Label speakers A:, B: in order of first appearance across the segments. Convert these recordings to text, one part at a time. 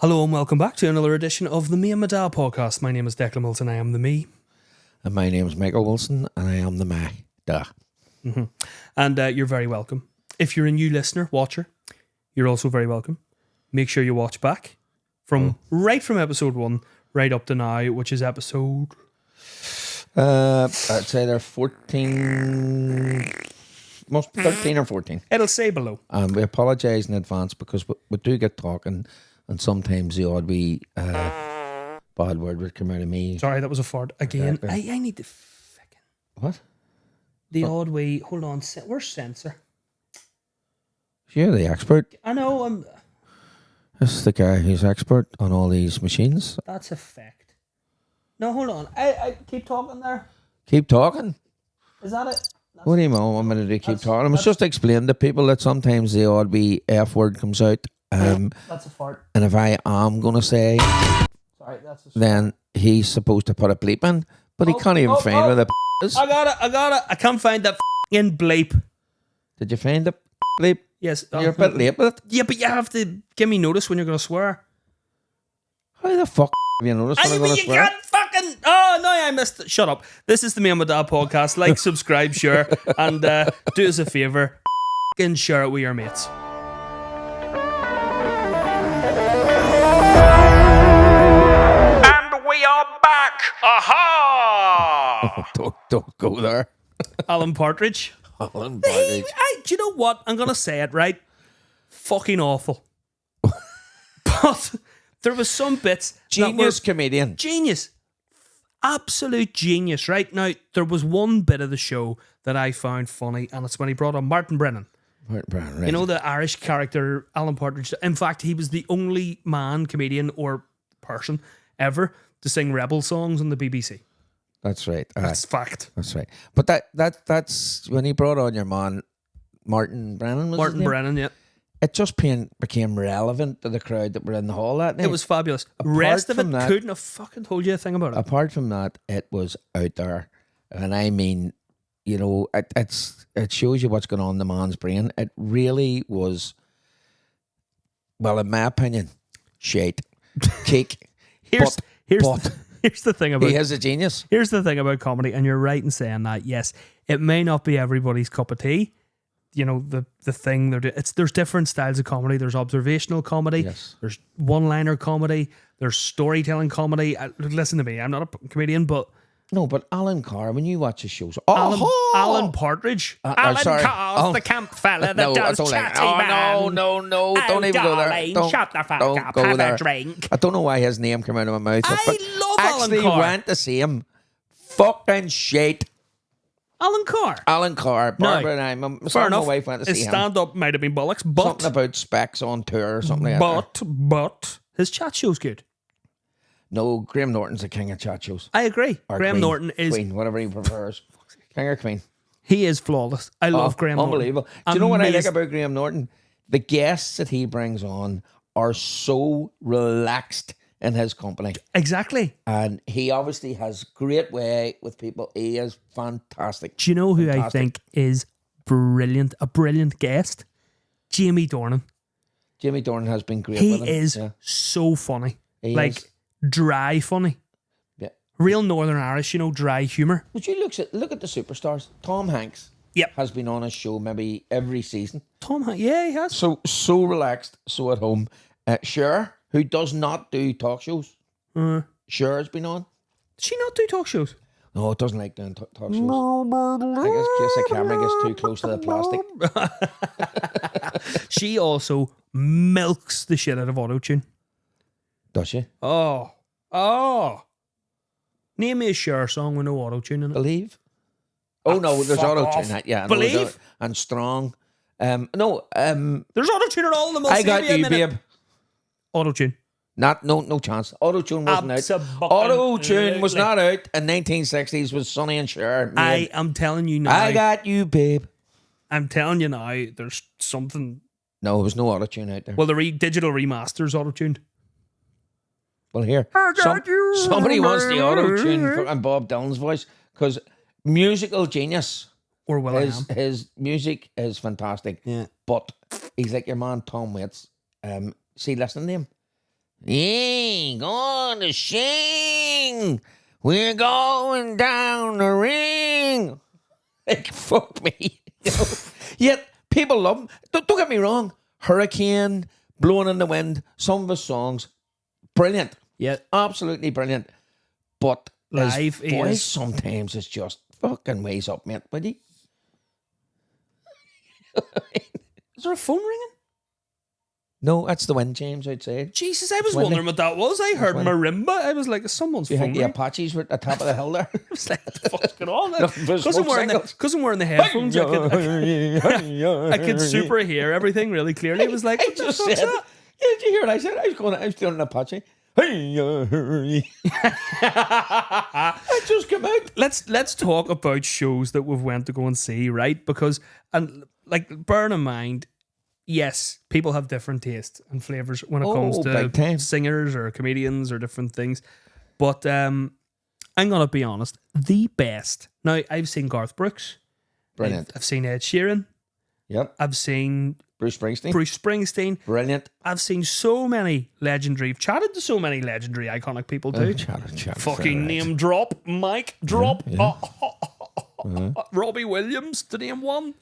A: Hello and welcome back to another edition of the Me and My Dad podcast. My name is Declan Wilson, I am the me.
B: And my name is Michael Wilson, and I am the my da.
A: Mm-hmm. And you're very welcome. If you're a new listener, watcher, you're also very welcome. Make sure you watch back right from episode 1 right up to now, which is episode...
B: I'd say they're 14, most 13 or 14.
A: It'll say below.
B: And we apologise in advance because we do get talking, and sometimes the odd wee bad word would come out of me.
A: Sorry, that was a fart. Again, I need to...
B: What?
A: The odd way... Hold on, where's censor?
B: You're the expert.
A: I know,
B: This is the guy who's expert on all these machines.
A: That's effect. No, hold on. I keep talking there.
B: Keep talking.
A: Is that it?
B: What do you want me to do? Keep talking. I must just explain to people that sometimes the odd wee F word comes out.
A: That's a fart.
B: And if I am going to say,
A: Sorry, that's a
B: then he's supposed to put a bleep in, but he can't even find where the is.
A: I got it. I can't find that f***ing bleep.
B: Did you find the bleep?
A: Yes.
B: You're a bit late with it.
A: Yeah, but you have to give me notice when you're going to swear.
B: How the fuck have you noticed when I'm going to swear?
A: You can't fucking... Oh, no, I missed it. Shut up. This is the Me and My Dad podcast. Like, subscribe, share, and do us a favour. F***ing share it with your mates. And we are back. Aha!
B: Don't go there.
A: Alan Partridge.
B: Alan Partridge.
A: Do you know what? I'm going to say it, right? Fucking awful. But there was some bits...
B: Genius comedian.
A: Genius. Absolute genius, right? Now, there was one bit of the show that I found funny, and it's when he brought on Martin Brennan.
B: Martin Brennan, right.
A: You know, the Irish character, Alan Partridge. In fact, he was the only man, comedian, or person ever to sing rebel songs on the BBC.
B: That's right.
A: That's fact.
B: That's right. But that's when he brought on your man, Martin Brennan.
A: Martin Brennan, yeah.
B: It just became relevant to the crowd that were in the hall that night.
A: It was fabulous.
B: Apart
A: Rest of it
B: from that,
A: couldn't have fucking told you a thing about it.
B: Apart from that, it was out there. And I mean, you know, it shows you what's going on in the man's brain. It really was, well, in my opinion, shite. Cake.
A: Here's the thing about...
B: He is a genius.
A: Here's the thing about comedy, and you're right in saying that. Yes, it may not be everybody's cup of tea. You know, the thing there's different styles of comedy. There's observational comedy.
B: Yes.
A: There's one-liner comedy. There's storytelling comedy. Listen to me, I'm not a comedian, but
B: no, but Alan Carr, when you watch his shows,
A: Alan Partridge, Alan Carr, the camp fella that does chatty man.
B: No, don't even go there. Don't,
A: shut the fuck
B: don't
A: up.
B: go
A: Have
B: there.
A: a drink.
B: I don't know why his name came out of my mouth.
A: I love Alan
B: actually
A: Carr.
B: went to see him. Fucking shit.
A: Alan Carr.
B: Barbara and I,
A: Fair enough.
B: My wife went to see
A: his
B: him.
A: Stand-up might have been bollocks, but
B: Something about Specs on tour or something like that.
A: But his chat show's good.
B: No, Graham Norton's the king of chat shows.
A: I agree.
B: Or
A: Graham
B: Queen.
A: Norton is...
B: Queen, whatever he prefers. King or Queen.
A: He is flawless. I love Graham Norton.
B: Unbelievable. Do you know what I like about Graham Norton? The guests that he brings on are so relaxed in his company.
A: Exactly.
B: And he obviously has great way with people. He is fantastic.
A: Do you know who I think is brilliant? A brilliant guest? Jamie Dornan.
B: Jamie Dornan has been great
A: He
B: with him.
A: is so funny.
B: He
A: like,
B: is.
A: dry funny.
B: Yeah.
A: Real Northern Irish, you know, dry humour.
B: Would you look at the superstars? Tom Hanks has been on his show maybe every season.
A: Yeah, he has.
B: So relaxed, so at home. Cher, who does not do talk shows. Cher has been on.
A: Does she not do talk shows?
B: No, it doesn't like doing talk shows. I guess in case the camera gets too close to the plastic.
A: She also milks the shit out of auto-tune.
B: Does she?
A: Oh. Name me a Cher song with no auto-tune in it.
B: Believe? Oh, no, there's
A: auto-tune.
B: auto-tune. Yeah,
A: Believe?
B: And Strong.
A: There's auto-tune in all of them.
B: I Got You, Babe.
A: Auto-tune.
B: No chance. Auto-tune wasn't out. Auto-tune was not out in 1960s with Sonny and Cher.
A: I am telling you now.
B: I Got You, Babe.
A: I'm telling you now, there's something...
B: No, there was no auto-tune out there.
A: Well, the digital remasters auto-tuned.
B: Well, here. Somebody wants the auto-tune and Bob Dylan's voice because musical genius.
A: Or will
B: his music is fantastic.
A: Yeah.
B: But he's like your man Tom Waits. See, listen to him. ain't gonna sing. We're going down the ring. Like, fuck me. You know? Yet, people love him. Don't get me wrong. Hurricane, Blowing in the Wind, some of his songs, brilliant.
A: Yeah.
B: Absolutely brilliant. But
A: Live
B: his voice
A: is-
B: sometimes is just fucking ways up, mate. Would he?
A: Is there a phone ringing?
B: No, that's the wind, James, I'd say.
A: Jesus, I was
B: Windy.
A: wondering what that was. I heard marimba. I was like, someone's
B: You
A: phone
B: think the
A: ringing.
B: Apaches were at the top of the hill there?
A: I was like, what the fuck's going on?
B: Nothing but
A: Because I'm,
B: smoke
A: wearing the headphones, I could super hear everything really clearly. It was like,
B: I
A: what the
B: just
A: fuck's
B: said,
A: that?
B: yeah, did you hear what I said? I was doing an Apache. I just come out.
A: Let's talk about shows that we've went to go and see, right? Because, and like, bear in mind, yes, people have different tastes and flavors when it comes
B: big time.
A: to singers or comedians or different things. But I'm gonna be honest, the best. Now, I've seen Garth Brooks.
B: Brilliant.
A: I've seen Ed Sheeran.
B: Yep.
A: I've seen
B: Bruce Springsteen.
A: Bruce Springsteen.
B: Brilliant.
A: I've seen so many legendary. I've chatted to so many legendary, iconic people too. Fucking name drop, Mike drop. Robbie Williams, to name one.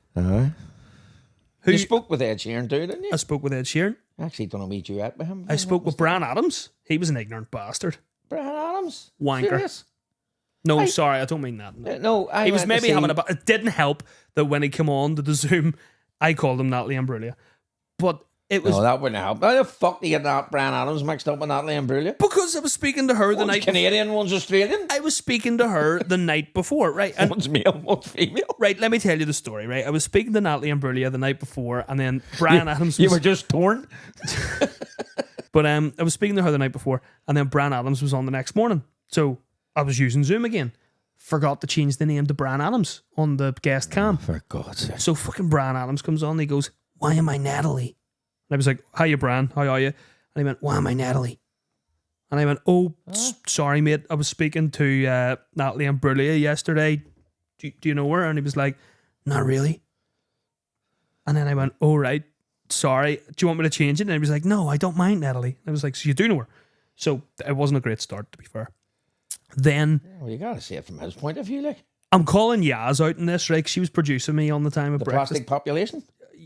B: You spoke with Ed Sheeran too, didn't you?
A: I spoke with Ed Sheeran.
B: I actually done a wee duet with him.
A: I spoke with Bryan Adams. He was an ignorant bastard.
B: Bryan Adams.
A: Wanker.
B: Serious?
A: No, sorry, I don't mean that. No.
B: No, I
A: He was
B: went to
A: maybe
B: see-
A: having a. It didn't help that when he came on to the Zoom, I called him Natalie Imbruglia, but it was
B: No, that wouldn't help. How the fuck do you get that Bryan Adams mixed up with Natalie Imbruglia?
A: because I was speaking to her the
B: One's
A: night.
B: Canadian, one's Australian.
A: I was speaking to her the night before, right? And
B: One's male, one's female.
A: right, let me tell you the story, right? I was speaking to Natalie Imbruglia the night before, and then Bryan Adams was,
B: You were just torn.
A: but I was speaking to her the night before, and then Bryan Adams was on the next morning. So I was using Zoom again. Forgot to change the name to Bryan Adams on the guest cam.
B: For God's sake.
A: So fucking Bryan Adams comes on and he goes, "Why am I Natalie?" And I was like, "Hiya, Bryan. How are you?" And he went, "Why am I Natalie?" And I went, "Oh, sorry, mate. I was speaking to Natalie Imbruglia yesterday. Do you know her?" And he was like, "Not really." And then I went, "Oh, right. Sorry. Do you want me to change it?" And he was like, "No, I don't mind Natalie." And I was like, "So you do know her?" So it wasn't a great start, to be fair. Then
B: Well, you gotta see it from his point of view, like
A: I'm calling Yaz out in this, right? 'Cause she was producing me on the time of
B: the
A: breakfast.
B: plastic population.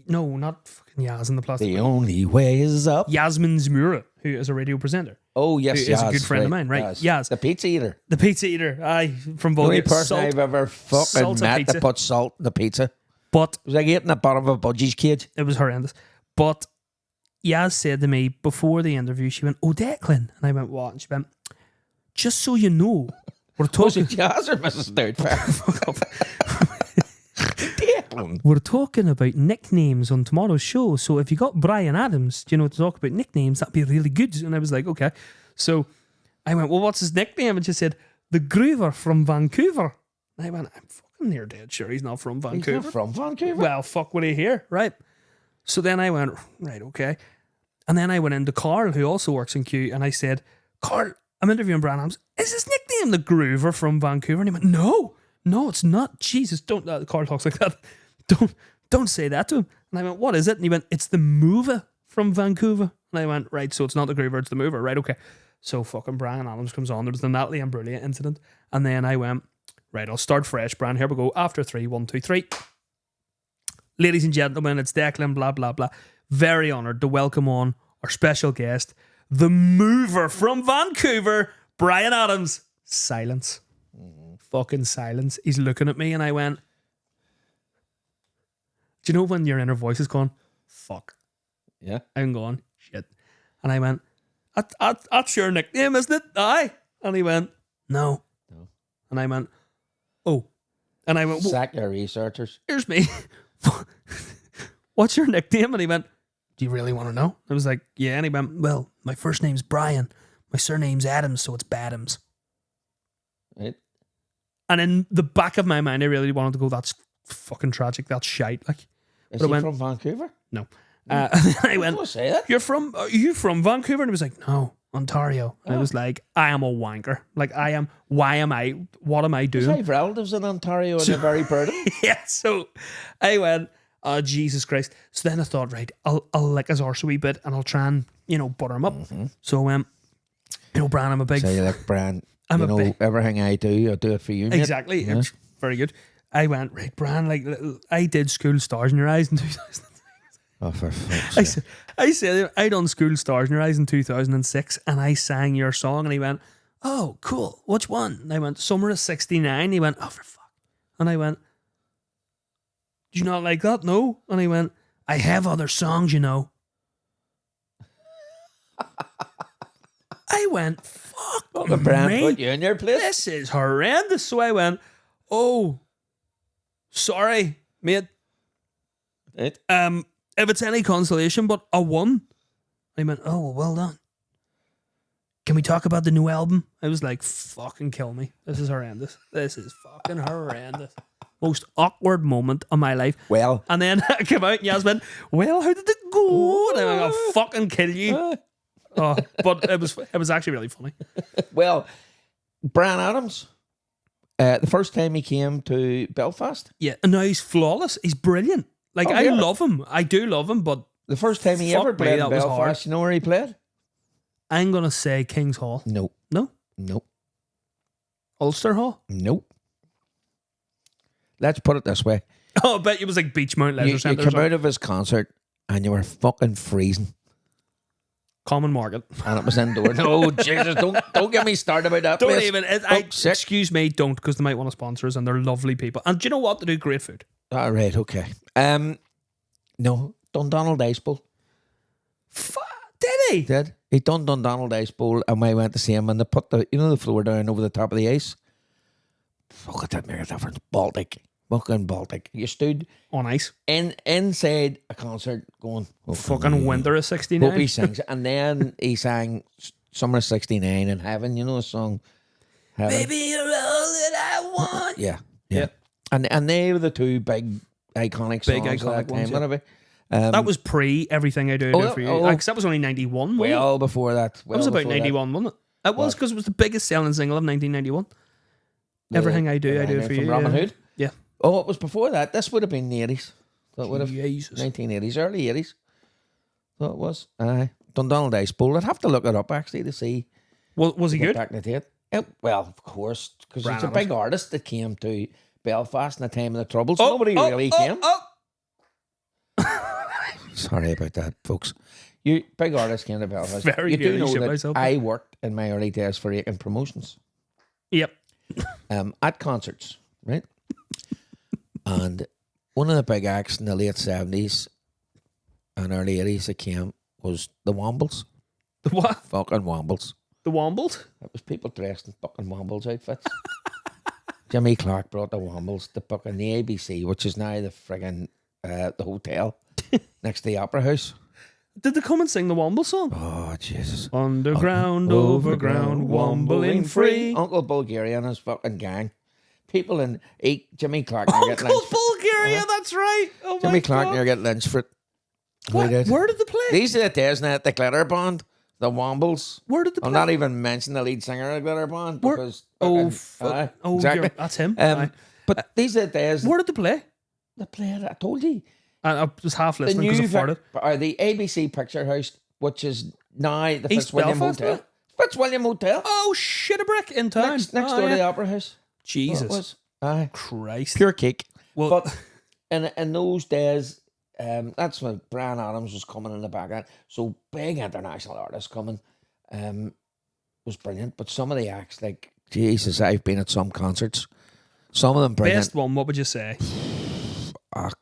A: No, not fucking Yaz in the plastic.
B: The only way is up.
A: Yasmin Zamura, who is a radio presenter.
B: Oh yes,
A: Who is a
B: Yaz,
A: good friend of mine, right?
B: Yes.
A: Yaz.
B: The pizza eater.
A: The pizza eater, aye, from
B: The only
A: Bulgaria.
B: person I've ever fucking
A: salted
B: met
A: pizza.
B: that put salt in the pizza. It
A: But
B: was like eating the bottom of a budgie's cage.
A: it was horrendous. But Yaz said to me before the interview, she went, "Oh, Declan." And I went, "What?" And she went, "Just so you know, we're
B: Was it
A: talking
B: Jazz or Mrs. Doubtfire? Declan.
A: we're talking about nicknames on tomorrow's show. So if you got Bryan Adams, to talk about nicknames, that'd be really good." And I was like, "Okay." So I went, "Well, what's his nickname?" And she said, "The Groover from Vancouver." And I went, "I'm fucking near dead sure he's not from
B: He's
A: Vancouver."
B: not from Vancouver.
A: Well, fuck what I hear, right? So then I went, right, okay. And then I went into Carl, who also works in Q, and I said, "Carl, I'm interviewing Bryan Adams. Is his nickname the Groover from Vancouver?" And he went, No, it's not. Jesus, don't. Carl talks like that. Don't say that to him. And I went, "What is it?" And he went, "It's the Mover from Vancouver." And I went, "Right, so it's not the Groover, it's the Mover, right? Okay." So fucking Bryan Adams comes on. There was the Natalie Imbruglia incident, and then I went, "Right, I'll start fresh, Bryan. Here we go. After 3, 1, 2, 3. Ladies and gentlemen, it's Declan, blah, blah, blah. Very honoured to welcome on our special guest, the Mover from Vancouver, Bryan Adams." Silence. Fucking silence. He's looking at me and I went, do you know when your inner voice is going, fuck?
B: Yeah.
A: I'm going, shit. And I went, that's your nickname, isn't it? Aye. And he went, no. And I went, oh. And I went, well,
B: Sack your researchers.
A: here's me. What's your nickname? And he went, do you really want to know? I was like, yeah. And he went, well, my first name's Bryan. My surname's Adams, so it's Badams.
B: Right.
A: And in the back of my mind, I really wanted to go, that's fucking tragic. That's shite. Like,
B: Is
A: But I
B: he
A: went-
B: from Vancouver?
A: no. And then I went,
B: Don't say that.
A: are you from Vancouver? And he was like, no, Ontario. And I was like, I am a wanker. Like, what am I
B: I
A: doing?
B: have relatives in Ontario and they're very proud of him.
A: Yeah, so I went, Oh, Jesus Christ. So then I thought, right, I'll lick his arse a wee bit and I'll try and, butter him up. So, Brian, I'm a big...
B: So you like, Brian,
A: I'm
B: you
A: a
B: know,
A: big...
B: everything I do, I do it for you, mate.
A: Exactly.
B: Yeah.
A: It's very good. I went, right, Brian, like, I did School Stars in Your Eyes in 2000.
B: Oh, for fuck's sake.
A: I said, I done School Stars in Your Eyes in 2006 and I sang your song and he went, oh, cool. Which one? And I went, Summer of 69. He went, oh, for fuck. And I went, do you not like that? No. And he went, I have other songs, you know. I went, fuck,
B: Fucking Brian
A: me.
B: put you in your place.
A: This is horrendous. So I went, oh, sorry, mate.
B: Right.
A: If it's any consolation, but I won. I went, oh, well done. Can we talk about the new album? I was like, fucking kill me. This is horrendous. This is fucking horrendous. Most awkward moment of my life.
B: Well.
A: And then I came out and Yasmin, well, how did it go? And I went, I'll fucking kill you. But it was actually really funny.
B: Well, Bryan Adams, the first time he came to Belfast.
A: Yeah, and now he's flawless. He's brilliant. Like, I love him. I do love him, but...
B: The first time he ever played in Belfast, you know where he played?
A: I'm going to say King's Hall.
B: No.
A: No?
B: Nope.
A: Ulster Hall?
B: Nope. Let's put it this way.
A: Oh, I bet it was like Beachmount Leisure Centre.
B: You came out of his concert and you were fucking freezing.
A: Common Market.
B: And it was indoors. Oh, Jesus, don't get me started about that
A: Don't
B: place.
A: even... excuse me, don't, because they might want to sponsor us and they're lovely people. And do you know what? They do great food.
B: All right, okay. No, Dundonald Ice Bowl.
A: Did he?
B: Did. He done Dundonald Ice Bowl and I went to see him and they put the floor down over the top of the ice. Fuck, it didn't make a difference. Baltic. Fucking Baltic. You stood
A: on ice.
B: Inside a concert going...
A: Fucking Winter of 69.
B: Hope he sings. And then he sang Summer of 69 in Heaven. You know the song? Heaven.
A: Baby, you're all that I want.
B: Yeah. And they were the two big iconic songs at that time.
A: Ones, that was pre Everything I Do For You. Like, that was only 91.
B: Well before that.
A: That was about 91, wasn't it? It was, because it was the biggest selling single of 1991. Everything I Do For You.
B: From Robin Hood?
A: Yeah.
B: Oh, it was before that. This would have been the 80s. That would have 1980s, early 80s. So it was. Dundonald Ice Bowl. I'd have to look it up actually to see.
A: Well, was he good?
B: Back in the day. Well, of course, because he's a big artist that came to Belfast in the time of the Troubles. Nobody really came. Sorry about that, folks. You big artist came to Belfast.
A: Very
B: you
A: good.
B: Do know that I worked in my early days for Aiken Promotions.
A: Yep.
B: At concerts, right? And one of the big acts in the late 70s and early 80s that came was the Wombles.
A: The what?
B: Fucking Wombles.
A: The Wombles?
B: It was people dressed in fucking Wombles outfits. Jimmy Clark brought the Wombles to fucking the ABC, which is now the friggin' the hotel next to the Opera House.
A: Did they come and sing the Womble song?
B: Oh, Jesus.
A: Underground, overground, wombling free.
B: Uncle Bulgaria and his fucking gang. People in Jimmy Clark.
A: Uncle Bulgaria, that's right. Oh
B: Jimmy Clark near get lynched for it.
A: Where did they play?
B: These are the days now at the Glitter Band, the Wombles.
A: Where did they play?
B: I'll not even mention the lead singer of the Glitter Band because...
A: exactly. That's him.
B: But these are the days...
A: Where did they play?
B: They played, I told you.
A: I was half listening because I farted.
B: The ABC Picture House, which is now the Fitzwilliam Hotel. Fitzwilliam Hotel.
A: Oh, shit a brick in town.
B: Next door to the Opera House.
A: Jesus.
B: Christ. Pure cake.
A: Well,
B: but in those days, that's when Bryan Adams was coming in the background. So big international artists coming was brilliant. But some of the acts, like, Jesus, I've been at some concerts. Some of them brilliant.
A: Best one, what would you say?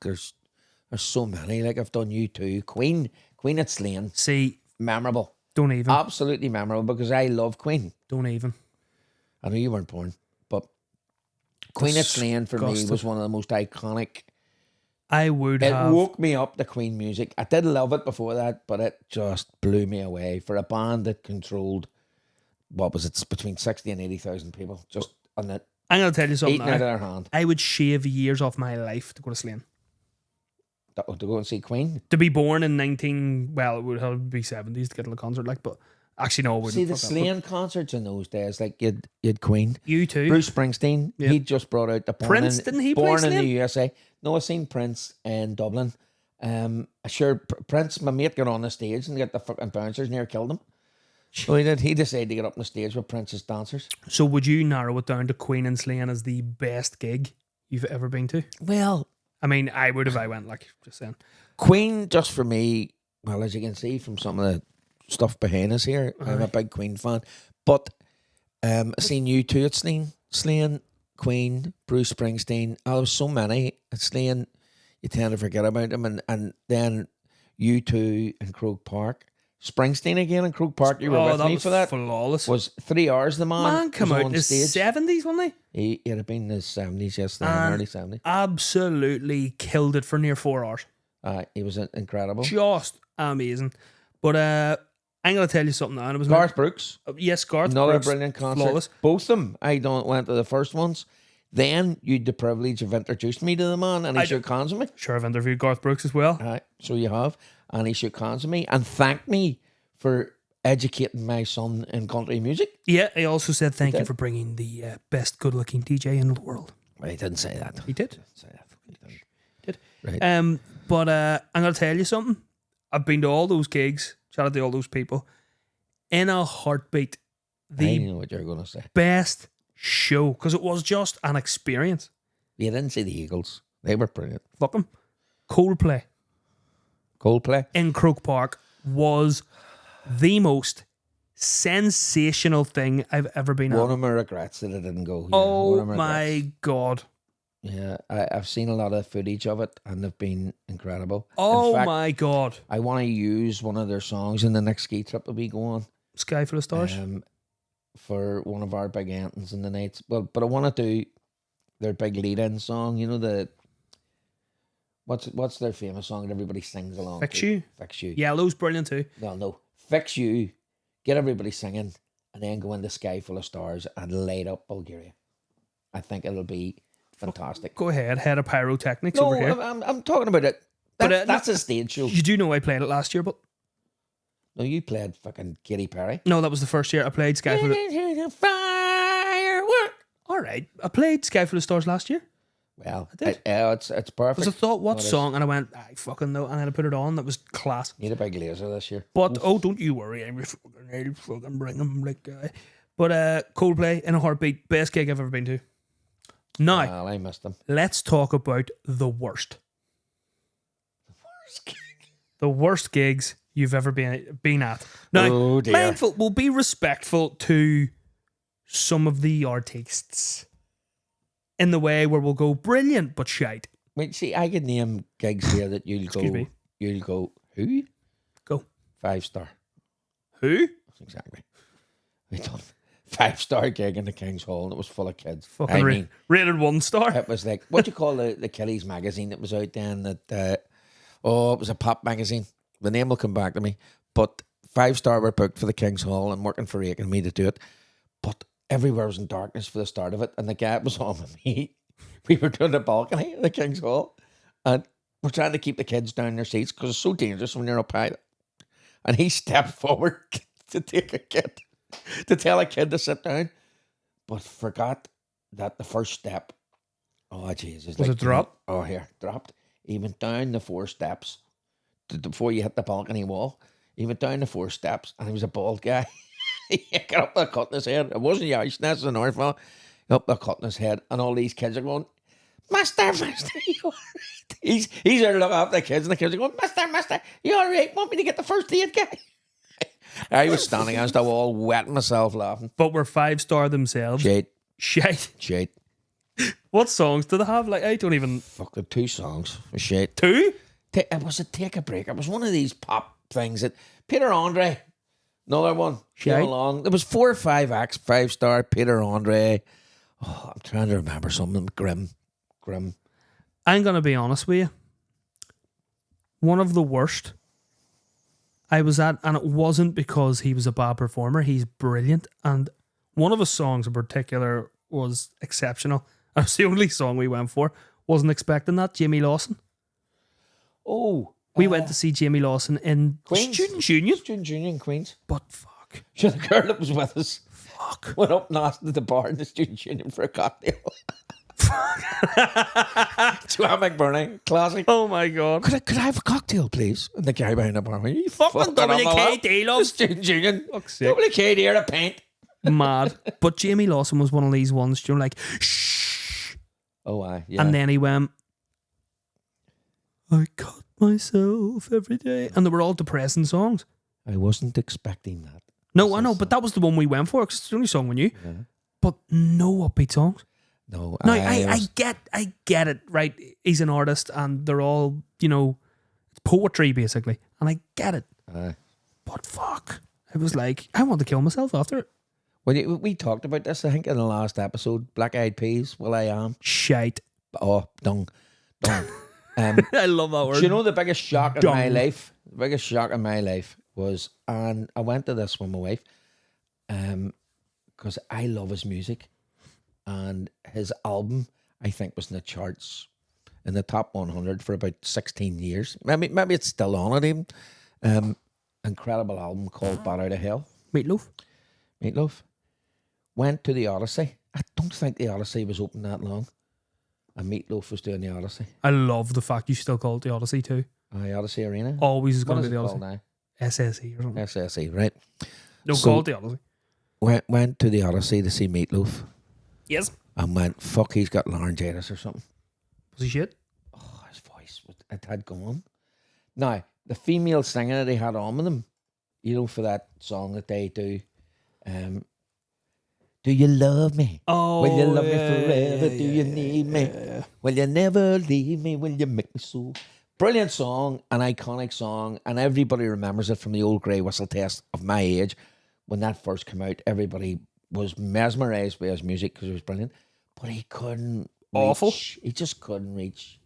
B: There's so many. Like, I've done U2. Queen at Slane.
A: See.
B: Memorable.
A: Don't even.
B: Absolutely memorable because I love Queen.
A: Don't even.
B: I know you weren't born, but Queen at Slane for me was one of the most iconic.
A: It
B: woke me up, the Queen music. I did love it before that, but it just blew me away for a band that controlled, what was it, between 60 and 80,000 people just on it.
A: I'm going to tell you something
B: eating out of their hand.
A: I would shave years off my life to go to Slane.
B: To go and see Queen?
A: To be born in it would have to be 70s to get to the concert, like, but Actually, no, I wouldn't.
B: See, the
A: Fuck that,
B: sleighing concerts in those days, like you'd Queen.
A: but you too.
B: Bruce Springsteen,
A: Yep.
B: he just brought out the
A: Prince, didn't he play
B: Born in the
A: sleighing?
B: USA. No, I seen Prince in Dublin. Sure, Prince, my mate, got on the stage and got the fucking bouncers near killed him. So he did. He decided to get up on the stage with Prince's dancers.
A: So would you narrow it down to Queen and Sleighing as the best gig you've ever been to?
B: Well,
A: I mean, I would if I went, like, just saying.
B: Queen, just for me, well, as you can see from some of the stuff behind us here, I'm a big Queen fan. But I seen you too at Sleighing, Queen, Bruce Springsteen. There was so many at Sleighing, you tend to forget about them. And then you two in Croke Park. Springsteen again in Croke Park. You were with me for that.
A: Flawless.
B: Was 3 hours the
A: Man come
B: was
A: out
B: on
A: in his
B: stage.
A: 70s, wasn't he?
B: He'd have been in his 70s, yes,
A: And
B: early 70s.
A: Absolutely killed it for near 4 hours.
B: He was incredible.
A: Just amazing. But I'm going to tell you something now. And it was
B: Garth Brooks.
A: Yes, Garth
B: Another
A: Brooks,
B: brilliant concert.
A: flawless.
B: Both of them. I went to the first ones. Then you had the privilege of introducing me to the man, and he shook hands with me.
A: Sure, I've interviewed Garth Brooks as well.
B: So you have. And he shook hands with me and thanked me for educating my son in country music.
A: Yeah, he also said thank you for bringing the best good-looking DJ in the world.
B: Well, he didn't say that.
A: He did.
B: Didn't say that. He
A: Did.
B: Right.
A: But I'm going to tell you something. I've been to all those gigs, chatted to all those people. In a heartbeat,
B: I
A: the
B: know what you're going to say.
A: best show, because it was just an experience.
B: You didn't see the Eagles. They were brilliant.
A: Fuck them. Coldplay
B: Coldplay.
A: in Croke Park was the most sensational thing I've ever been
B: One
A: at.
B: of my regrets that I didn't go. Yeah, one
A: Oh
B: of my regrets.
A: my God.
B: Yeah, I've seen a lot of footage of it and they've been incredible.
A: Oh
B: in fact,
A: my God.
B: I want to use one of their songs in the next ski trip that we go on.
A: Sky Full of Stars.
B: For one of our big anthems in the nights. Well, but I want to do their big lead-in song. You know the what's their famous song that everybody sings along
A: Fix
B: to?
A: You.
B: Fix You.
A: Yellow's brilliant too.
B: No. Fix You. Get everybody singing, and then go into Sky Full of Stars and light up Bulgaria. I think it'll be fantastic.
A: Go ahead, head of pyrotechnics
B: No,
A: over here.
B: I'm talking about it. That's a stage show.
A: You do know I played it last year, but
B: No, you played fucking Katy Perry.
A: no, that was the first year I played Sky Full of...
B: Firework.
A: All right, I played Sky Full of Stars last year.
B: Well,
A: I did.
B: it's perfect.
A: Because I thought, what
B: No, it is.
A: song? And I went, I fucking know. And then I put it on. That was class.
B: Need a big laser this year.
A: But, oh, don't you worry. I'll fucking bring him like guy. But Coldplay in a heartbeat. Best gig I've ever been to. Now,
B: Well, I missed them.
A: let's talk about the worst. The worst gigs you've ever been at. Now,
B: Oh, dear.
A: mindful, we'll be respectful to some of the artists in the way where we'll go brilliant but shite.
B: Wait, see, I could name gigs here that you'll
A: Excuse
B: go.
A: me.
B: You'll go. Who?
A: Go.
B: 5-star.
A: Who?
B: Exactly. We done 5-star gig in the King's Hall and it was full of kids.
A: Fucking
B: I mean,
A: rated 1 star.
B: it was like what do you call the Killies magazine that was out then? That it was a pop magazine. The name will come back to me. But 5-star were booked for the King's Hall and working for Rake and me to do it. But everywhere was in darkness for the start of it, and the guy was on with me. We were doing the balcony at the King's Hall, and we're trying to keep the kids down in their seats because it's so dangerous when you're up high. And he stepped forward to tell a kid to sit down, but forgot that the first step. Oh Jesus!
A: Was it dropped?
B: Oh, here dropped. He went down the 4 steps before you hit the balcony wall. He went down the 4 steps, and he was a bald guy. He got up there cutting his head. It wasn't Yash, that's the North fella. Up there cutting his head, and all these kids are going, Master, you all right? He's there to look after the kids, and the kids are going, Master, you all right? Want me to get the first aid guy? I was standing against the wall, wetting myself laughing.
A: But were 5-star themselves.
B: Shite.
A: Shite. What songs do they have? Like, I don't even...
B: Fuck, the 2 songs. Shite.
A: 2?
B: It was a Take a Break. It was one of these pop things that Peter Andre, another one, came along. There was 4 or 5 acts, 5-star, Peter Andre. Oh, I'm trying to remember some of them. Grim.
A: I'm going to be honest with you. One of the worst I was at, and it wasn't because he was a bad performer. He's brilliant. And one of his songs in particular was exceptional. It was the only song we went for. Wasn't expecting that. Jamie Lawson.
B: Oh.
A: We went to see Jamie Lawson in
B: Queens.
A: Student Union.
B: Student Union, Queens.
A: But fuck.
B: So the girl that was with us
A: Fuck.
B: went up and asked at the bar in the student union for a cocktail. Joanne McBurney, classic.
A: Oh my God.
B: Could I have a cocktail, please? And the guy behind the bar went, you
A: Fucking WKD, love.
B: The student union.
A: Fuck's sake.
B: WKD here, a pint.
A: Mad. But Jamie Lawson was one of these ones, you know, like, shh.
B: Oh, aye. Yeah.
A: And then he went, I cut myself every day. And they were all depressing songs.
B: I wasn't expecting that.
A: No, I know, but that was the one we went for because it's the only song we knew.
B: Yeah.
A: But no upbeat songs.
B: No,
A: No, I get it, right? He's an artist and they're all, you know, it's poetry basically. And I get it. But fuck. It was like, I want to kill myself after it.
B: Well, we talked about this, I think, in the last episode. Black Eyed Peas, Will I Am.
A: Shite.
B: Oh, dung.
A: I love that word.
B: Do you know the biggest shock in my
A: Dung.
B: life? The biggest shock in my life was, and I went to this with my wife, because I love his music, and his album, I think, was in the charts, in the top 100 for about 16 years. Maybe it's still on it even. Incredible album called Bat Out of Hell.
A: Meatloaf.
B: Went to the Odyssey. I don't think the Odyssey was open that long. And Meatloaf was doing the Odyssey.
A: I love the fact you still call it the Odyssey too.
B: Odyssey Arena.
A: Always is
B: What
A: going to
B: is
A: be
B: it
A: the
B: called
A: Odyssey.
B: now?
A: SSE or something.
B: SSE, right.
A: No,
B: So-
A: call it the Odyssey.
B: Went to the Odyssey to see Meatloaf
A: Yes.
B: and went, fuck, he's got laryngitis or something.
A: Was he shit?
B: Oh, his voice, it had gone. Now, the female singer that he had on with him, you know, for that song that they do, do you love me?
A: Oh,
B: Will you love me
A: yeah,
B: forever?
A: yeah,
B: Do
A: yeah,
B: you
A: yeah,
B: need me?
A: yeah.
B: Will you never leave me? Will you make me so? Brilliant song, an iconic song, and everybody remembers it from the old grey whistle test of my age. When that first came out, everybody was mesmerised by his music because it was brilliant. But he couldn't
A: Awful.
B: reach. He just couldn't reach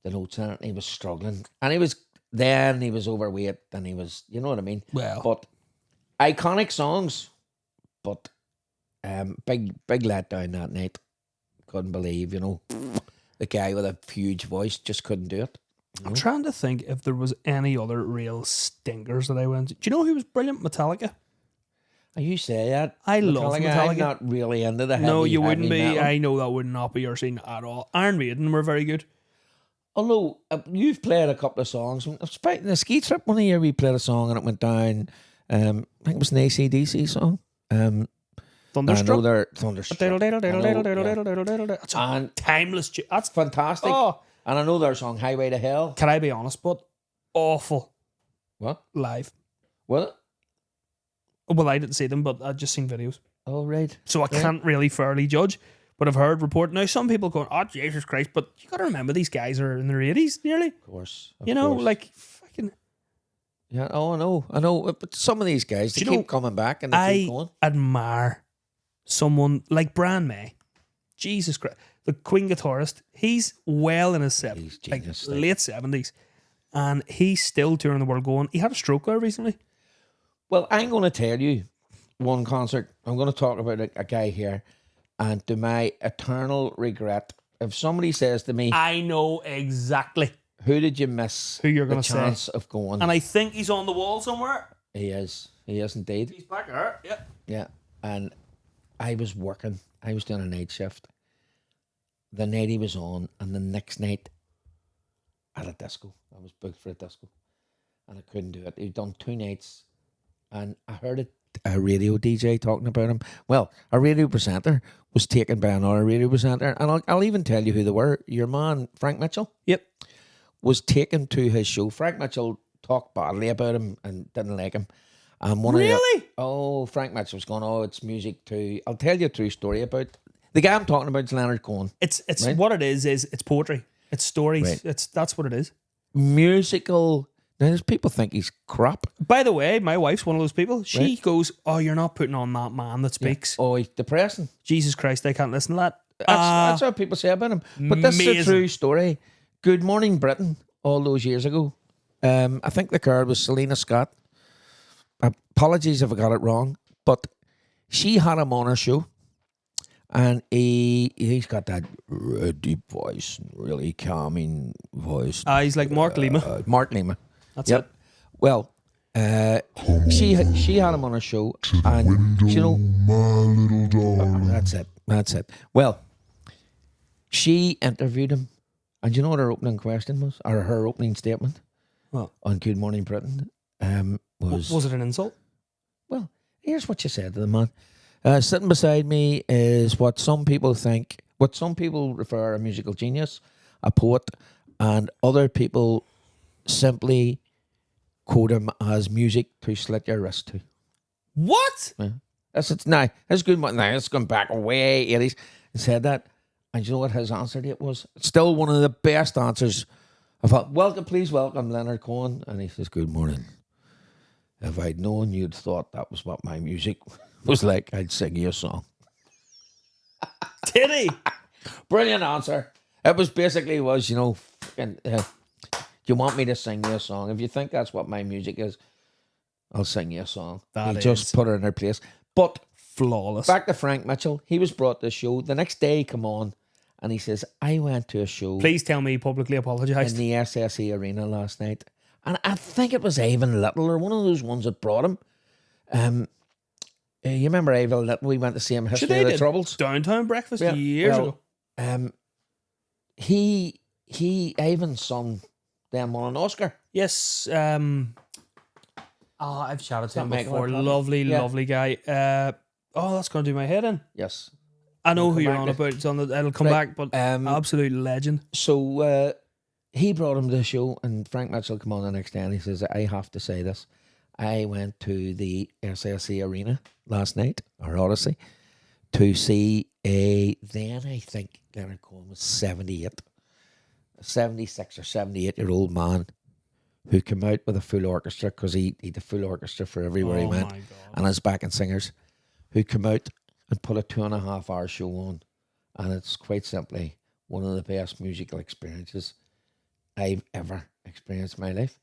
B: the notes in it. He was struggling. And he was overweight and he was, you know what I mean?
A: Well.
B: But iconic songs. But big letdown that night. Couldn't believe, you know, the guy with a huge voice just couldn't do it.
A: I'm trying to think if there was any other real stinkers that I went to. Do you know who was brilliant? Metallica.
B: You say that.
A: I love
B: I'm
A: Metallica.
B: not really into the heavy,
A: No, you wouldn't
B: heavy
A: be.
B: metal.
A: I know that would not be your scene at all. Iron Maiden were very good.
B: Although you've played a couple of songs. In the ski trip one year we played a song and it went down. I think it was an AC/DC song.
A: Thunderstruck.
B: I know they're Thunderstruck. I know, yeah.
A: That's a
B: And
A: timeless. That's
B: fantastic.
A: Oh,
B: And I know their song Highway to Hell.
A: can I be honest? But awful
B: What?
A: live.
B: What?
A: Well, I didn't see them, but I've just seen videos,
B: Oh, right.
A: so I can't really fairly judge. But I've heard report now. Some people going, "Oh Jesus Christ!" But you got to remember these guys are in their 80s nearly.
B: Of course.
A: You know,
B: course.
A: like fucking.
B: Yeah, oh, I know. But some of these guys, they
A: Do you
B: keep
A: know,
B: coming back and they keep going.
A: Admire someone like Brian May. Jesus Christ. The Queen guitarist, he's well in his 70s,
B: He's
A: like
B: genius,
A: late 70s. And he's still touring the world going. He had a stroke there recently.
B: Well, I'm going to tell you one concert. I'm going to talk about a guy here. And to my eternal regret, if somebody says to me,
A: I know exactly
B: who did you miss
A: who you're
B: the
A: going to say.
B: chance of going?
A: And I think he's on the wall somewhere.
B: He is indeed.
A: He's back there. Yeah.
B: Yeah. And I was working. I was doing a night shift. The night he was on, and the next night at a disco. I was booked for a disco. And I couldn't do it. He'd done 2 nights. And I heard a radio DJ talking about him. Well, a radio presenter was taken by another radio presenter. And I'll even tell you who they were. Your man, Frank Mitchell,
A: Yep.
B: was taken to his show. Frank Mitchell talked badly about him and didn't like him. And one
A: Really?
B: Frank Mitchell was going, it's music too. I'll tell you a true story about the guy I'm talking about is Leonard Cohen.
A: It's
B: Right?
A: what it is it's poetry. It's stories.
B: Right.
A: That's what it is.
B: Musical. Now, there's people think he's crap.
A: By the way, my wife's one of those people. She
B: Right.
A: goes, "Oh, you're not putting on that man that speaks."
B: Oh, he's depressing.
A: Jesus Christ, I can't listen to that.
B: That's what people say about him. But this is a
A: amazing.
B: true story. Good Morning Britain, all those years ago. I think the card was Selena Scott. Apologies if I got it wrong, but she had him on her show, and he's got that deep voice, really calming voice.
A: He's like Mark Lima.
B: Mark Lima.
A: That's
B: Yep.
A: it.
B: Well, she had him on her show, and you know,
C: my little darling.
B: that's it. Well, she interviewed him, and you know what her opening question was, or her opening statement
A: What?
B: on Good Morning Britain
A: Was it an insult?
B: well, here's what she said to the man. Sitting beside me is what some people refer a musical genius, a poet, and other people simply quote him as music to slit your wrist to.
A: What?
B: Yeah. That's good. Now, it's going back way 80s. He said that. And you know what his answer to it was? Still one of the best answers. I thought, please welcome Leonard Cohen. And he says, good morning. If I'd known you'd thought that was what my music was like, I'd sing you a song.
A: Did he?
B: Brilliant answer. It was basically you want me to sing you a song? If you think that's what my music is, I'll sing you a song.
A: That
B: just
A: is
B: put her in her place. But
A: flawless.
B: back to Frank Mitchell. He was brought to the show. The next day he come on and he says, I went to a show
A: Please tell me he publicly
B: in
A: apologised.
B: the SSE Arena last night. And I think it was Ivan Little or one of those ones that brought him. You remember Ivan Little? We went to see him History of the Troubles.
A: Downtown Breakfast years ago.
B: Ivan's son then won an Oscar.
A: Yes. I've chatted to him
B: That
A: before.
B: Michael
A: Lovely guy. That's going to do my head in.
B: Yes.
A: I know who
B: come
A: you're
B: back
A: on
B: to-
A: about. It'll come
B: Right,
A: back, but absolute legend.
B: So he brought him to the show, and Frank Mitchell come on the next day, and he says, I have to say this. I went to the SSE Arena last night, or Odyssey, to see then I think Leonard Cohen was 78, a 76 or 78-year-old man who came out with a full orchestra, because he had a full orchestra for everywhere he went,
A: my God.
B: and his backing singers, who came out and put a 2.5-hour show on. And it's quite simply one of the best musical experiences I've ever experienced in my life.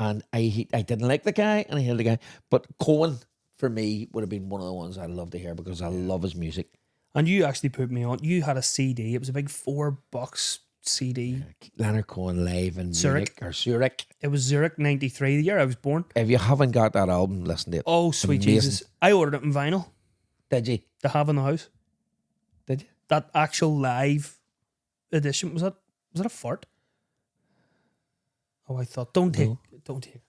B: And I didn't like the guy, and I hated the guy. But Cohen, for me, would have been one of the ones I'd love to hear, because I love his music.
A: And you actually put me on. You had a CD. It was a big $4 CD.
B: Leonard Cohen live in
A: Zurich.
B: Munich or Zurich.
A: It was Zurich 93, the year I was born.
B: If you haven't got that album, listen to it.
A: Oh, sweet
B: Amazing.
A: Jesus. I ordered it in vinyl
B: Did you?
A: to have in the house.
B: Did you?
A: That actual live edition, was that a fart? Oh, I thought, don't take.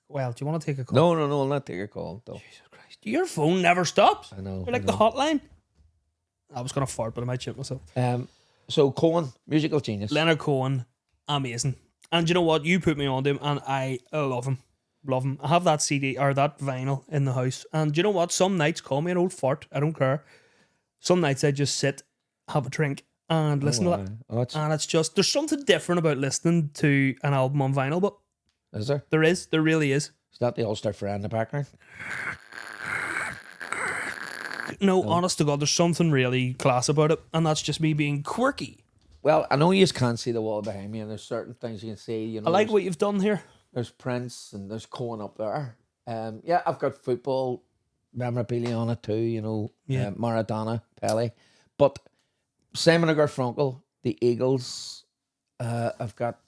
A: Well, do you want to take a call?
B: No, I'll not take a call, though.
A: Jesus Christ. Your phone never stops.
B: I know.
A: You're like the hotline. I was going to fart, but I might shit myself.
B: So Cohen, musical genius.
A: Leonard Cohen, amazing. And you know what? You put me on to him, and I love him. Love him. I have that CD or that vinyl in the house. And you know what? Some nights, call me an old fart. I don't care. Some nights I just sit, have a drink, and listen to it.
B: Oh,
A: And it's just, there's something different about listening to an album on vinyl, but
B: is there?
A: there really is.
B: Is that the Ulster Fair in the background?
A: No, honest to God, there's something really class about it, and that's just me being quirky.
B: Well, I know you just can't see the wall behind me, and there's certain things you can see. You know,
A: I like
B: there's-
A: what you've done here.
B: There's Prince and there's Cohen up there. Yeah, I've got football memorabilia on it too. You know,
A: Yeah.
B: Maradona, Pele, but Simon and Garfunkel, the Eagles. I've got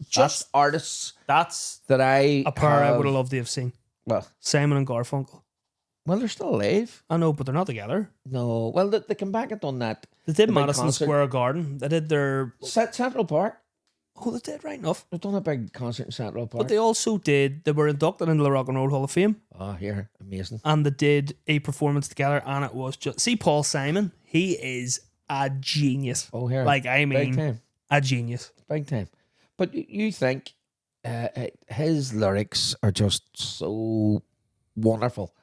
B: just artists
A: That's
B: that I
A: a pair I would have loved to have seen.
B: Well,
A: Simon and Garfunkel.
B: well, they're still alive.
A: I know, but they're not together.
B: No, well, they come back and done that.
A: They did
B: The big
A: Madison
B: concert.
A: Square Garden. They did their...
B: Central Park.
A: Oh, they did, right enough.
B: They've done a big concert in Central Park.
A: But they also did... They were inducted into the Rock and Roll Hall of Fame.
B: Oh, here, amazing.
A: And they did a performance together, and it was just... See, Paul Simon, he is a genius.
B: Oh, here,
A: Like, I
B: big
A: mean,
B: time.
A: a genius.
B: Big time. But you think his lyrics are just so wonderful.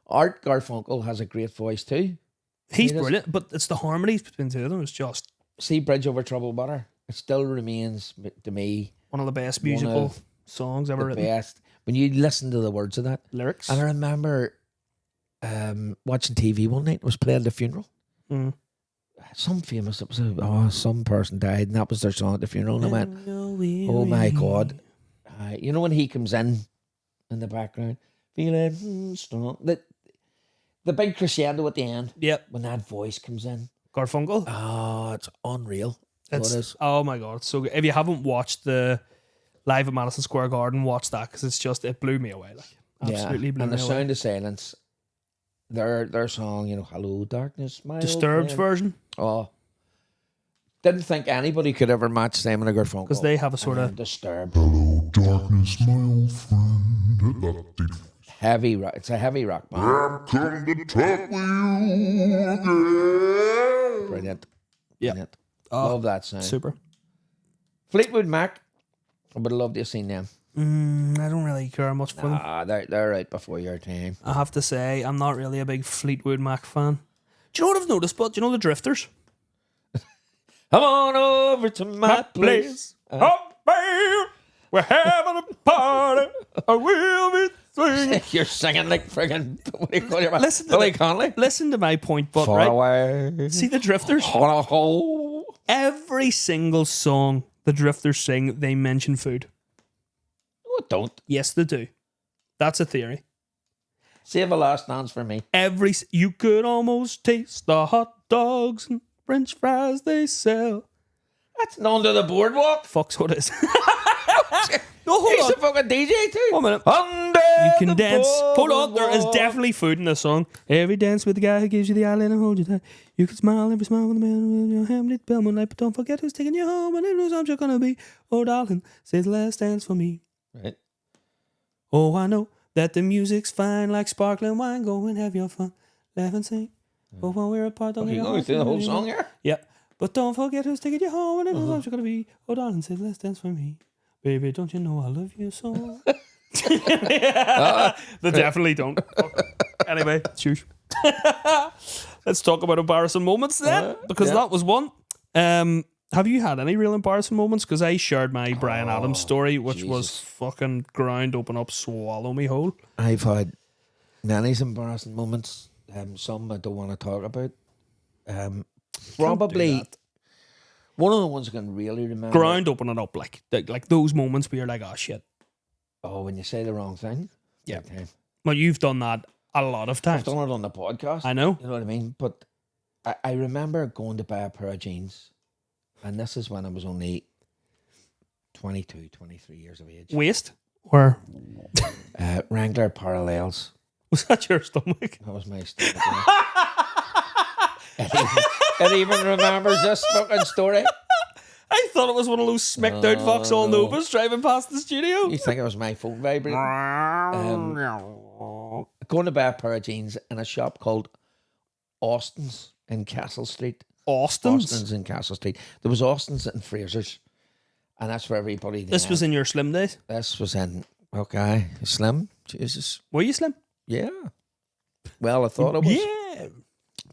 B: Art Garfunkel has a great voice too.
A: He's
B: He does.
A: brilliant, but it's the harmonies between the two of them. It's just
B: See Bridge Over Troubled Water. It still remains to me
A: one of the best musical
B: of
A: songs ever
B: the
A: written.
B: best. When you listen to the words of that.
A: Lyrics.
B: And I remember watching TV one night. It was playing at the funeral.
A: Mm.
B: Some famous, it was some person died, and that was their song at the funeral. And I went, oh my God. You know when he comes in the background, feeling strong. The big crescendo at the end,
A: Yep.
B: when that voice comes in.
A: Garfunkel.
B: Oh, it's unreal. So it is.
A: Oh my God. So if you haven't watched the live at Madison Square Garden, watch that because it blew me away. Like absolutely blew
B: and
A: me
B: the
A: away.
B: Sound of Silence, their song, Hello Darkness, my
A: Disturbed
B: old friend.
A: version,
B: Oh, didn't think anybody could ever match them and Garfunkel
A: because they have a sort of
B: Disturbed.
C: Hello, darkness, my old friend. That deep
B: Heavy rock. It's a heavy rock band.
C: I've come to talk with you again.
B: Brilliant.
A: Yeah.
B: Brilliant.
A: Oh,
B: Love that sound.
A: super.
B: Fleetwood Mac. I would love to have seen them.
A: I don't really care much for them.
B: They're right before your time.
A: I have to say, I'm not really a big Fleetwood Mac fan. Do you know what I've noticed? But do you know the Drifters?
B: Come on over to my place.
A: Oh, babe, we're having a party. I will be singing.
B: You're singing like friggin' what do you call your man?
A: Listen to
B: Billy
A: the-
B: Connolly.
A: Listen to my point, but
B: Far
A: right.
B: away.
A: See the Drifters?
B: On a hole.
A: Every single song the Drifters sing, they mention food.
B: No, don't.
A: Yes, they do. That's a theory.
B: Save a last dance for me.
A: You could almost taste the hot dogs and French fries they sell.
B: That's known to the boardwalk.
A: Fuck's what it is. No, hold
B: He's
A: on.
B: a fucking DJ too.
A: 1 minute.
B: Under
A: You can
B: the
A: dance. Hold on, there is
B: boardwalk.
A: definitely food in this song. Every dance with the guy who gives you the eyelid and holds you tight. You can smile every smile with the man with your hand lit bell moonlight, but don't forget who's taking you home and whose arms you're gonna be. Oh, darling, say the last dance for me.
B: Right.
A: Oh, I know that the music's fine like sparkling wine. Go and have your fun, laugh and sing. But when we're apart, don't
B: Okay,
A: get
B: you going through the whole song here?
A: Yeah, but don't forget who's taking you home and whose arms you're gonna be. Oh, darling, say the last dance for me. Baby, don't you know I love you so? They definitely don't. Anyway, shush. Let's talk about embarrassing moments then, because that was one. Have you had any real embarrassing moments? Because I shared my Bryan Adams story, which was
B: Jesus.
A: fucking ground open up, swallow me whole.
B: I've had many embarrassing moments. Some I don't want to talk about. Probably one of the ones I can really remember.
A: Ground opening up, like those moments where you're like, oh shit.
B: Oh, when you say the wrong thing.
A: Yeah.
B: Okay.
A: Well, you've done that a lot of
B: I've
A: times.
B: done it on the podcast.
A: I know.
B: You know what I mean? But I remember going to buy a pair of jeans, and this is when I was only 22, 23 years of age.
A: Waist? Or
B: Wrangler Parallels.
A: was that your stomach?
B: That was my stomach. It even remembers this fucking story.
A: I thought it was one of those smacked out Vauxhall
B: no.
A: Novas driving past the studio.
B: You think it was my phone vibrating? Going to buy a pair of jeans in a shop called Austin's in Castle Street.
A: Austin's?
B: In Castle Street. There was Austin's in Fraser's, and that's where everybody.
A: This was in your slim days?
B: This was in Slim. Jesus,
A: Were you slim?
B: yeah. Well, I thought it was.
A: Yeah.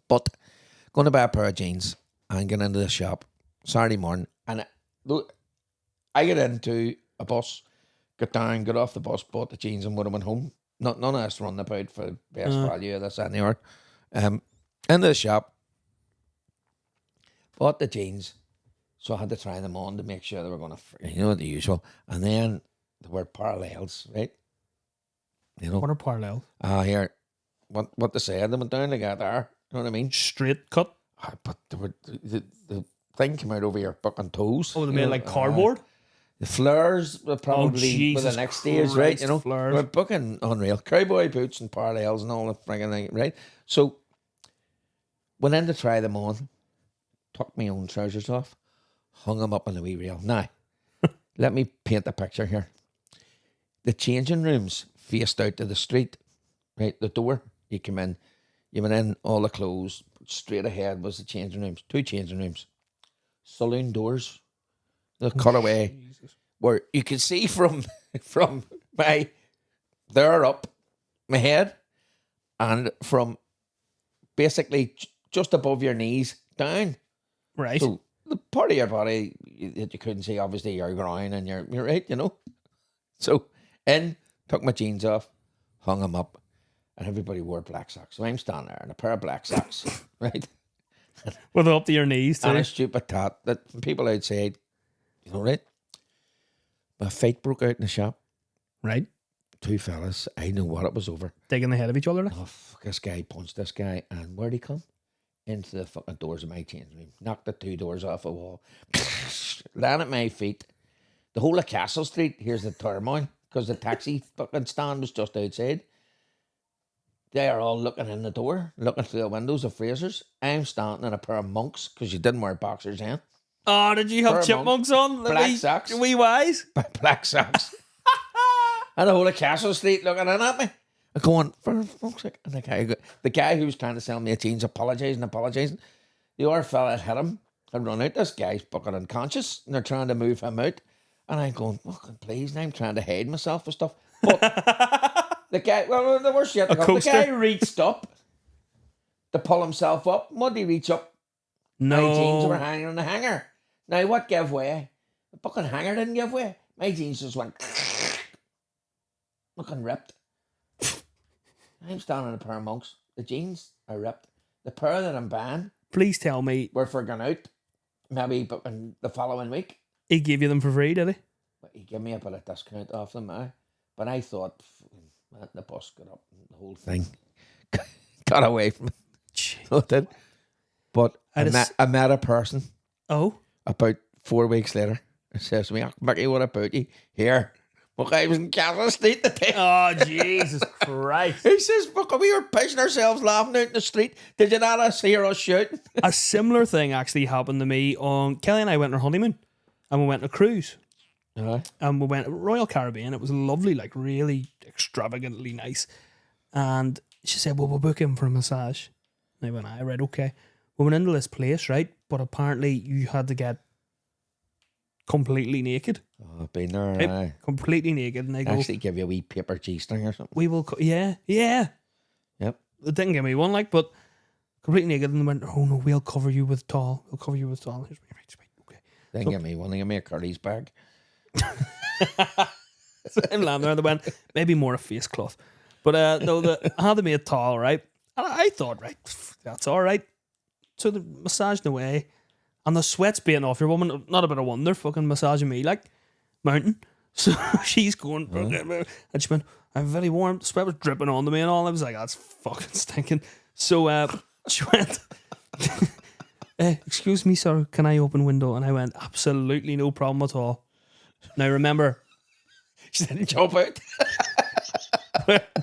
B: But going to buy a pair of jeans and get into the shop Saturday morning, and I get into a bus, got down, got off the bus, bought the jeans, and would have went home. None of us running about for best value of this anywhere. Into the shop, bought the jeans, so I had to try them on to make sure they were going to, the usual. And then there were parallels, right?
A: What are parallels?
B: Here, what they said, they went down together. You know what I mean?
A: Straight cut.
B: But they were, the thing came out over your fucking toes.
A: Oh, they made like cardboard?
B: The flares were probably were the
A: Jesus
B: next stage, right?
A: Christ, flares.
B: We're booking unreal. Cowboy boots and parallels and all the friggin' thing, right? So, went in to try them on, took my own trousers off, hung them up on the wee rail. Now, let me paint a picture here. The changing rooms faced out to the street, right? The door, you come in, you went in, all the clothes, straight ahead was the changing rooms, 2 changing rooms. Saloon doors, the cutaway, where you can see from my there up my head, and from basically just above your knees down.
A: Right.
B: So the part of your body that you couldn't see, obviously your groin and your right, So took my jeans off, hung them up, and everybody wore black socks. So I'm standing there in a pair of black socks, right?
A: With up to your knees, too.
B: And a stupid tat that people outside, right? My fight broke out in the shop.
A: Right.
B: 2 fellas, I know what it was over.
A: Digging the head of each other. Like.
B: Oh, fuck, this guy punched this guy, and where'd he come? Into the fucking doors of my changing room. Knocked the 2 doors off a wall. Landed at my feet. The whole of Castle Street, here's the turmoil, because the taxi fucking stand was just outside. They are all looking in the door, looking through the windows of Fraser's. I'm standing in a pair of monks, because you didn't wear boxers then.
A: Oh, did you have
B: Pair of
A: chipmunks on?
B: Black socks.
A: Wee wise?
B: Black socks. And the whole of Castle Street looking in at me. I'm going, for fuck's sake. And the guy who was trying to sell me a jeans apologising. The other fella had hit him and run out. This guy's fucking unconscious and they're trying to move him out. And I'm going, fucking please. And I'm trying to hide myself and stuff. But the guy, well, the worst yet to come, the guy reached up to pull himself up. What did he reach up?
A: No.
B: My jeans were hanging on the hanger. Now, what gave way? The fucking hanger didn't give way. My jeans just went looking ripped. I'm standing in a pair of monks. The jeans are ripped. The pair that I'm buying,
A: please tell me,
B: were for going out. Maybe booking the following week.
A: He gave you them for free, did he?
B: But he gave me a bit of discount off them. But I thought, the bus got up and the whole thing got away from it. But I met a person.
A: Oh?
B: About 4 weeks later. It says to me, Mickey, what about you? Here. Look, I was in Castle Street today.
A: Oh, Jesus Christ.
B: He says, look, we were pissing ourselves laughing out in the street. Did you not hear us shouting?
A: A similar thing actually happened to me on... Kelly and I went on our honeymoon. And we went on a cruise. And we went Royal Caribbean. It was lovely, like really extravagantly nice. And she said, well, we'll book him for a massage. And I went, I read, okay. We went into this place, right? But apparently you had to get completely naked.
B: Oh, I've been there.
A: Right? Completely naked. And they
B: actually give you a wee paper G-string or something.
A: We will, yeah.
B: Yep.
A: They didn't give me one, like, but completely naked. And they went, oh no, we'll cover you with towel. We'll cover you with towel. Here's me, right, okay.
B: They didn't give me one. They gave me a Curry's bag.
A: So I'm lying there and they went, maybe more a face cloth. But no, I had me a towel, right? And I thought, right, that's all right. So the massaging away, and the sweat's being off your woman. Not a bit of wonder, fucking massaging me like mountain. So she's going, and she went, I'm very warm. The sweat was dripping onto me and all. I was like, that's fucking stinking. So she went, excuse me, sir, can I open window? And I went, absolutely no problem at all. Now remember,
B: she didn't jump out.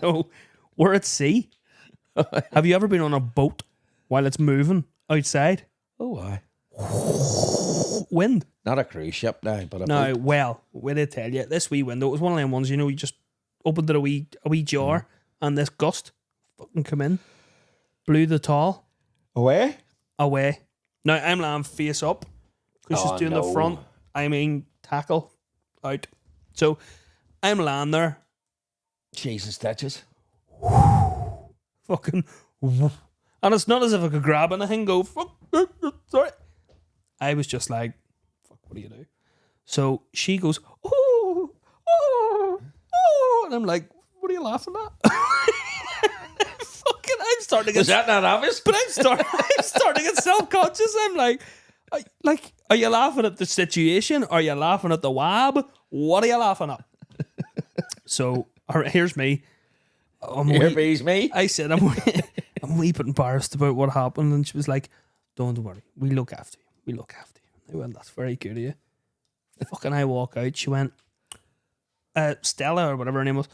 A: No, we're at sea. Have you ever been on a boat while it's moving outside?
B: Oh, why?
A: Wind.
B: Not a cruise ship now, but a
A: no.
B: boat.
A: Well, wait I tell you, this wee window, it was one of them ones, you just opened it a wee jar, and this gust fucking come in, blew the towel
B: away.
A: Now I'm lying face up because she's doing the front. I mean, tackle out. So I'm lying there.
B: Jesus stitches.
A: Fucking. And it's not as if I could grab anything, go, fuck, sorry. I was just like, fuck, what do you do? So she goes, oh, and I'm like, what are you laughing at? Fucking, I'm starting to get...
B: Was that not obvious?
A: But I'm starting to get self-conscious. I'm like, are you laughing at the situation? Are you laughing at the wab? What are you laughing at? So, here's me.
B: Here's me.
A: I said, I'm a wee bit embarrassed about what happened. And she was like, don't worry. We look after you. I went, that's very good of you. Fucking I walk out. She went, Stella or whatever her name was,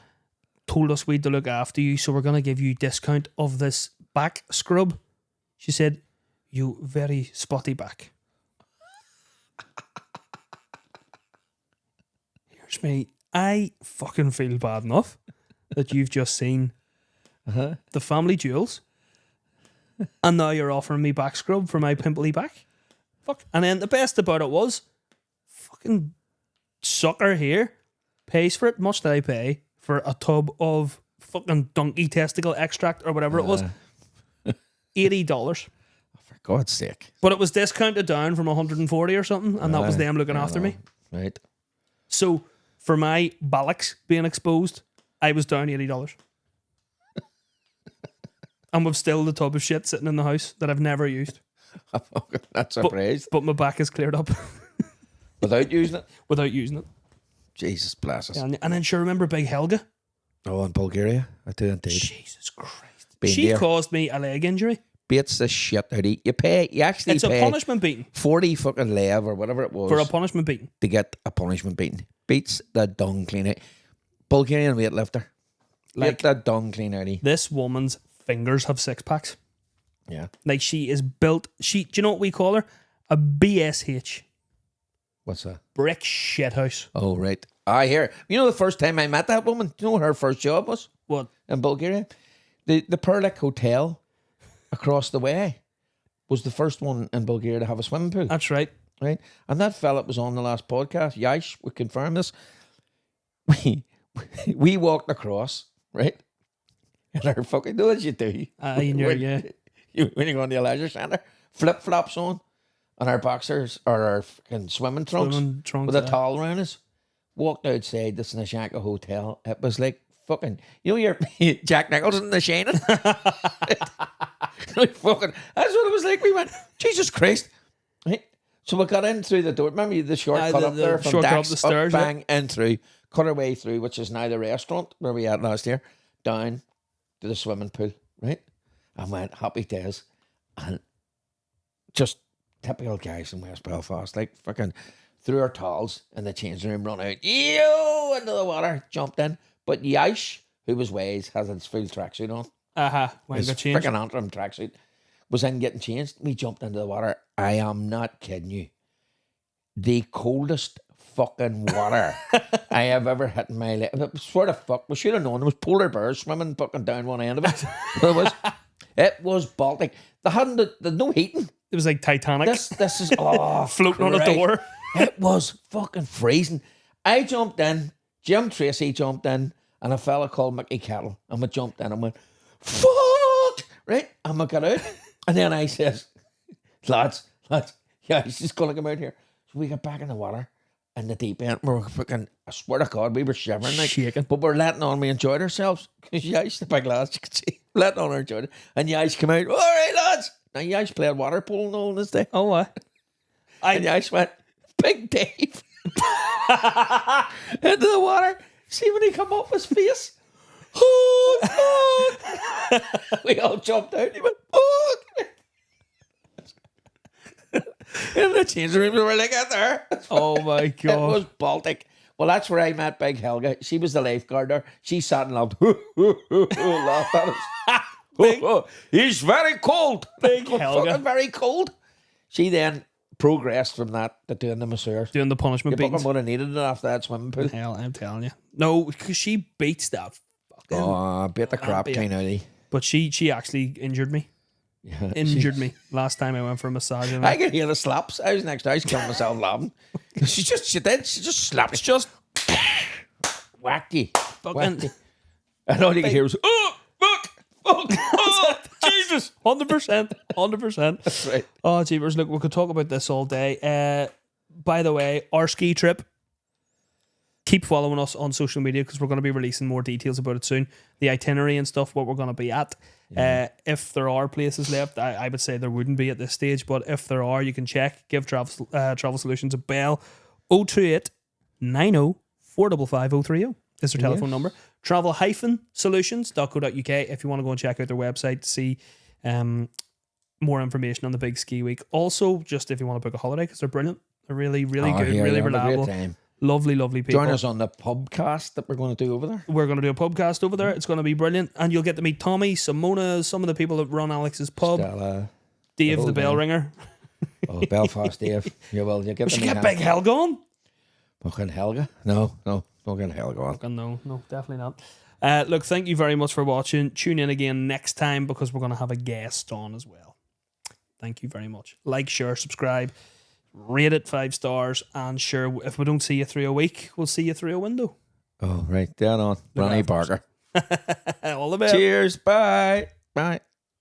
A: told us we'd to look after you. So we're going to give you discount of this back scrub. She said, you very spotty back. Here's me. I fucking feel bad enough that you've just seen the family jewels and now you're offering me back scrub for my pimply back. Fuck. And then the best about it was fucking sucker here pays for it. Much did I pay for a tub of fucking donkey testicle extract or whatever it was? $80.
B: For God's sake.
A: But it was discounted down from 140 or something, and that was them looking after me.
B: Right.
A: So for my bollocks being exposed, I was down $80. And we've still the tub of shit sitting in the house that I've never used.
B: I'm not surprised.
A: But my back is cleared up.
B: Without using it?
A: Without using it.
B: Jesus bless us.
A: Yeah, and then sure, remember Big Helga?
B: Oh, in Bulgaria? I do indeed.
A: Jesus Christ.
B: Been
A: She
B: there.
A: caused me a leg injury.
B: beats the shit out of you. You actually
A: It's a
B: pay
A: punishment beating
B: 40 fucking lev or whatever it was
A: for a punishment beating.
B: to get a punishment beating. Beats the dung clean out. Bulgarian weightlifter.
A: Like-
B: Get the dung clean out of you.
A: This woman's fingers have six packs.
B: Yeah.
A: Like she is built. Do you know what we call her? A BSH.
B: What's that?
A: Brick shithouse.
B: Oh, right. I hear. You know the first time I met that woman, do you know what her first job was
A: What?
B: in Bulgaria? The Perlik Hotel across the way was the first one in Bulgaria to have a swimming pool.
A: That's right.
B: Right? And that fella was on the last podcast. Yash would confirm this. We walked across, right? And our fucking, know what you do?
A: You know, yeah.
B: When you go in the leisure centre, flip flops on, and our boxers or our fucking swimming trunks, with a towel around us. Walked outside this Nishanka hotel. It was like fucking, you know, your Jack Nicholson, The Shining. Fucking, that's what it was like. We went, Jesus Christ. Right? So we got in through the door. Remember the short cut up there from
A: short cut up
B: Dax,
A: the stairs,
B: up, bang, in through, cut our way through, which is now the restaurant where we had last year, down to the swimming pool, right? And went, happy days. And just typical guys in West Belfast, like fucking threw our towels in the changing room, run out, into the water, jumped in. But Yash, who was Waze, has his full tracksuit on.
A: When
B: His
A: got changed.
B: freaking Antrim tracksuit was in getting changed. We jumped into the water. I am not kidding you. The coldest fucking water I have ever hit in my life. It was sort of fuck. We should have known. There was polar bears swimming fucking down one end of it. It was Baltic. They hadn't the no heating.
A: It was like Titanic.
B: This is
A: floating on a door.
B: It was fucking freezing. I jumped in. Jim Tracy jumped in, and a fella called Mickey Kettle, and we jumped in and went, fuck, right? And we got out, and then I says, lads, yeah, he's just going to come out here. So we got back in the water, in the deep end. We were fucking, I swear to God, we were shivering, like,
A: shaking.
B: but we're letting on. We enjoyed ourselves because Yash, the big lads, you could see, letting on, enjoyed it. And Yash came out, all right, lads. Now Yash played water polo all this day.
A: Oh, what?
B: And Yash went, Big Dave, into the water. See when he come up his face. We all jumped out. He went, in the changing room, we were like, out there.
A: Oh my
B: It
A: God.
B: was Baltic. Well, that's where I met Big Helga. She was the lifeguard there. She sat and laughed. Laughed at us. He's very cold.
A: Big Helga.
B: Fucking very cold. She then progressed from that to doing the masseurs.
A: Doing the punishment
B: You
A: beatings.
B: fucking would have needed it after that swimming pool.
A: Hell, I'm telling you. No, because she beats that fucking...
B: Oh, beat the crap
A: beat
B: clean out of you.
A: But she actually injured me.
B: Yeah,
A: Injured me last time I went for a massage.
B: I could hear the slaps. I was next to her. I was killing myself laughing. She just slapped.
A: It's just
B: Whacked you.
A: fucking...
B: And all you could hear was, oh, fuck, oh, Jesus.
A: 100%. 100%.
B: That's right.
A: Oh, jeepers. Look, we could talk about this all day. By the way, our ski trip, keep following us on social media because we're going to be releasing more details about it soon. The itinerary and stuff, what we're going to be at. If there are places left, I would say there wouldn't be at this stage, but if there are, you can check. Give Travel Solutions a bell. 028 90 455 030 is their telephone number. Travel-solutions.co.uk if you want to go and check out their website to see more information on the big ski week. Also, just if you want to book a holiday, because they're brilliant. They're really, really good,
B: yeah,
A: really
B: have a great
A: reliable.
B: time.
A: Lovely, lovely people.
B: Join us on the pubcast that we're going to do over there.
A: We're going to do a pubcast over there. It's going to be brilliant. And you'll get to meet Tommy, Simona, some of the people that run Alex's pub,
B: Stella,
A: Dave the bell
B: gang.
A: ringer.
B: Oh, Belfast, Dave. Yeah, well, you get
A: We
B: to
A: should
B: meet
A: get
B: him.
A: Big Helga on.
B: Fucking Helga? No, don't get Helga on.
A: No, definitely not. Look, thank you very much for watching. Tune in again next time because we're going to have a guest on as well. Thank you very much. Like, share, subscribe, rate it 5 stars, and sure, if we don't see you through a week, we'll see you through a window.
B: Oh, right. Down on. Ronnie Parker.
A: All the best.
B: Cheers. Bye. Bye.